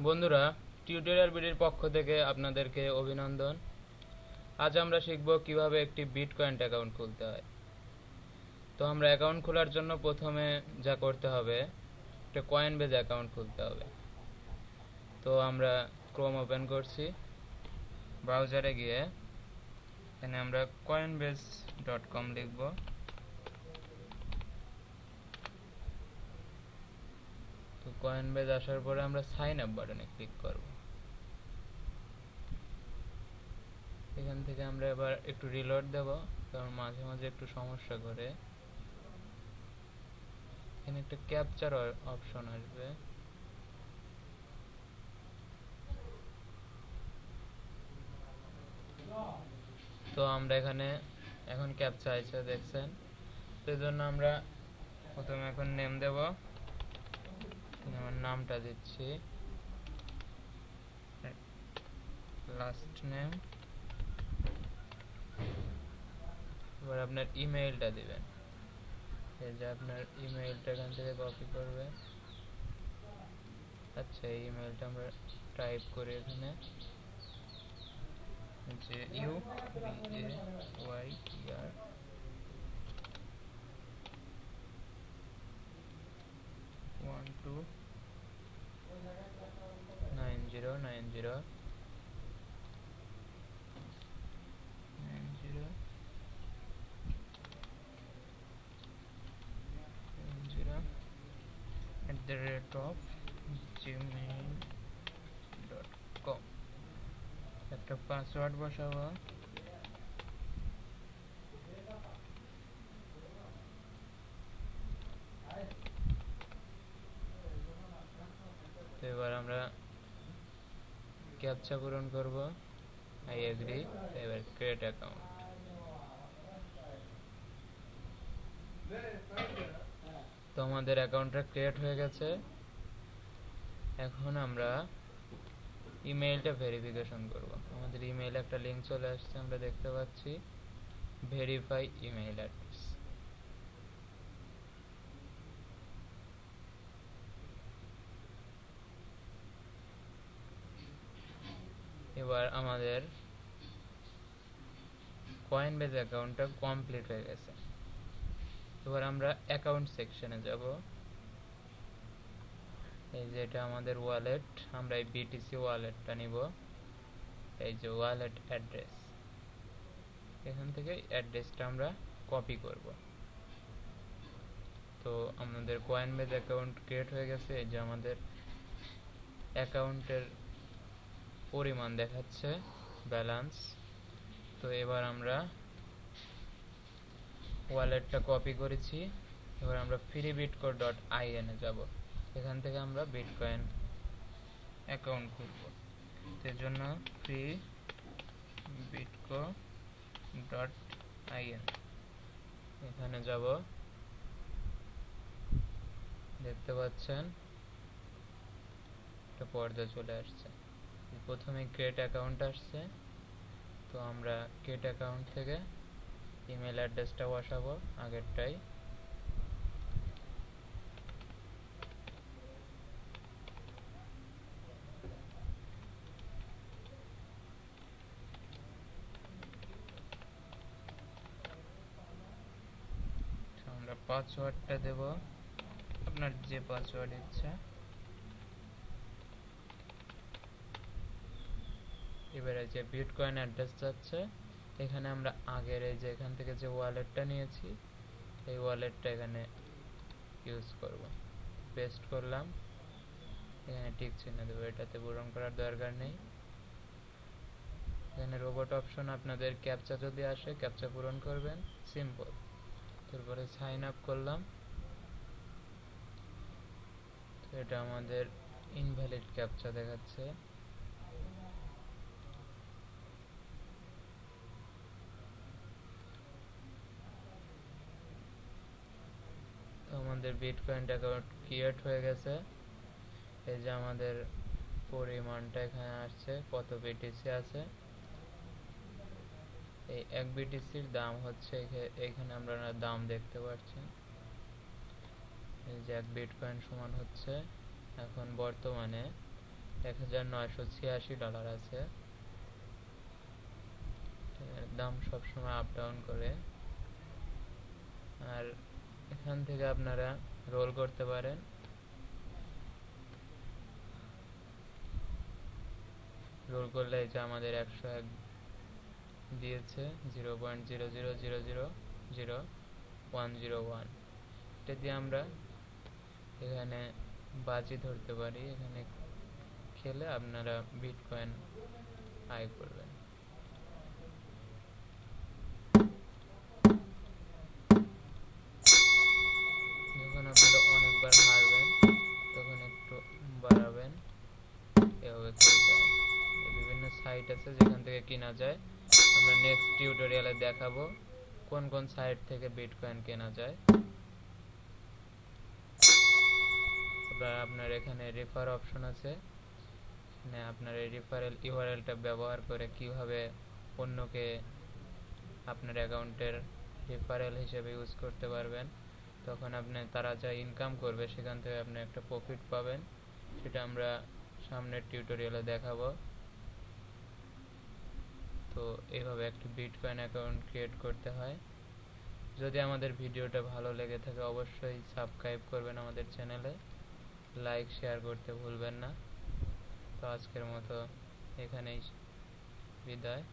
বন্ধুরা, টিউটোরিয়াল বিডির পক্ষ থেকে আপনাদেরকে অভিনন্দন। আজ আমরা শিখব কিভাবে একটি বিটকয়েন অ্যাকাউন্ট খুলতে হয়। তো আমরা অ্যাকাউন্ট খোলার জন্য প্রথমে যা করতে হবে, একটা কয়েনবেজ অ্যাকাউন্ট খুলতে হবে। তো আমরা ক্রোম ওপেন করছি, ব্রাউজারে গিয়ে এখানে আমরা coinbase.com লিখব। তো কয়েনবেজ আসার পরে আমরা সাইন আপ বাটনে ক্লিক করব। এখান থেকে আমরা এবার একটু রিলোড দেব, কারণ মাঝে মাঝে একটু সমস্যা করে। এখানে একটা ক্যাপচার অপশন আসবে, তো আমরা এখানে এখন ক্যাপচা আছে দেখছেন। তো এই জন্য আমরা প্রথমে এখন নেম দেব, আমার নামটা দিচ্ছি, লাস্ট নেম। এবার আপনার ইমেইলটা দিবেন, এই যে আপনার ইমেইলটা এখান থেকে কপি করবে। আচ্ছা, এই ইমেইলটা আমরা টাইপ করি এখানে, যে UBAYER 12909090@gmail.com। একটা পাসওয়ার্ড বসাবো। তো এবার আমরা ক্যাপচা পূরণ করব, আই এগ্রি। এবার ক্রিয়েট অ্যাকাউন্ট। তো আমাদের অ্যাকাউন্টটা ক্রিয়েট হয়ে গেছে। এখন আমরা ইমেইলটা ভেরিফিকেশন করব। আমাদের ইমেইলে একটা লিঙ্ক চলে আসছে, আমরা দেখতে পাচ্ছি ভেরিফাই ইমেইল অ্যাড্রেস। এবার আমাদের কয়েনবেজ অ্যাকাউন্টটা কমপ্লিট হয়ে গেছে। এবার আমরা অ্যাকাউন্ট সেকশনে যাব। এই যে এটা আমাদের ওয়ালেট, আমরা এই বিটিসি ওয়ালেটটা নিব। এই যে ওয়ালেট অ্যাড্রেস, এখান থেকে অ্যাড্রেসটা আমরা কপি করব। তো আমাদের কয়েনবেজ অ্যাকাউন্ট ক্রিয়েট হয়ে গেছে। এই যে আমাদের অ্যাকাউন্টের পরিমাণ দেখাচ্ছে, ব্যালেন্স। তো এবার আমরা ওয়ালেটটা কপি করেছি। এবার আমরা freebitco.in এ যাব। এখান থেকে আমরা বিটকয়েন অ্যাকাউন্ট খুলব। এর জন্য freebitco.in এখানে যাব। দেখতে পাচ্ছেন একটা পর্দা চলে আসছে। প্রথমে ক্রিয়েট অ্যাকাউন্ট আসছে, তো আমরা ক্রিয়েট অ্যাকাউন্ট থেকে ইমেল অ্যাড্রেসটা বসাবো আগেরটাই। আমরা পাসওয়ার্ডটা দেব, আপনার যে পাসওয়ার্ড ইচ্ছা। এবারে যে বিটকয়েন অ্যাড্রেস যাচ্ছে, এখানে আমরা আগের এই যে এখান থেকে যে ওয়ালেটটা নিয়েছি, এই ওয়ালেটটা এখানে ইউজ করব। পেস্ট করলাম, এখানে টিক চিহ্ন দেবো, এটাতে পূরণ করার দরকার নেই। এখানে রোবট অপশন, আপনাদের ক্যাপচা যদি আসে ক্যাপচা পূরণ করবেন, সিম্পল। তারপরে সাইন আপ করলাম। তো এটা আমাদের ইনভ্যালিড ক্যাপচা দেখাচ্ছে। তো আমাদের বিটকয়েন অ্যাকাউন্ট ক্রিয়েট হয়ে গেছে। এই যে আমাদের পরিমাণটা এখানে আসছে, কত বিটিসি আছে। এই এক বিটিসির দাম হচ্ছে, এখানে আমরা দাম দেখতে পাচ্ছেন। এই যে এক বিটকয়েন সমান হচ্ছে এখন বর্তমানে $1986 আছে। এর দাম সবসময় আপ ডাউন করে। আর এখান থেকে আপনারা রোল করতে পারেন। রোল করলে এই যে আমাদের 101 দিয়েছে 0.000000101। এটা দিয়ে আমরা এখানে বাজি ধরতে পারি। এখানে খেলে আপনারা বিটকয়েন আয় করবেন। যখন আপনারা অনেকবার হারবেন তখন একটু বাড়াবেন, এভাবে খেলতে হয়। বিভিন্ন সাইট আছে যেখান থেকে কেনা যায়। আমরা নেক্সট টিউটোরিয়ালে দেখাবো কোন কোন সাইট থেকে বিটকয়েন কেনা যায়। আপনার এখানে রেফার অপশন আছে। আপনার এই রেফারেল ইউআরএলটা ব্যবহার করে কিভাবে অন্যকে আপনার অ্যাকাউন্টের রেফারেল হিসেবে ইউজ করতে পারবেন। তখন তারা যা ইনকাম করবে সেখান থেকে আপনি একটা প্রফিট পাবেন। সেটা আমরা সামনের টিউটোরিয়ালে দেখাবো। তো এইভাবে একটি বিটকয়েন অ্যাকাউন্ট ক্রিয়েট করতে হয়। যদি আমাদের ভিডিওটা ভালো লেগে থাকে অবশ্যই সাবস্ক্রাইব করবেন আমাদের চ্যানেলে, লাইক শেয়ার করতে ভুলবেন না। তো আজকের মতো এখানেই বিদায়।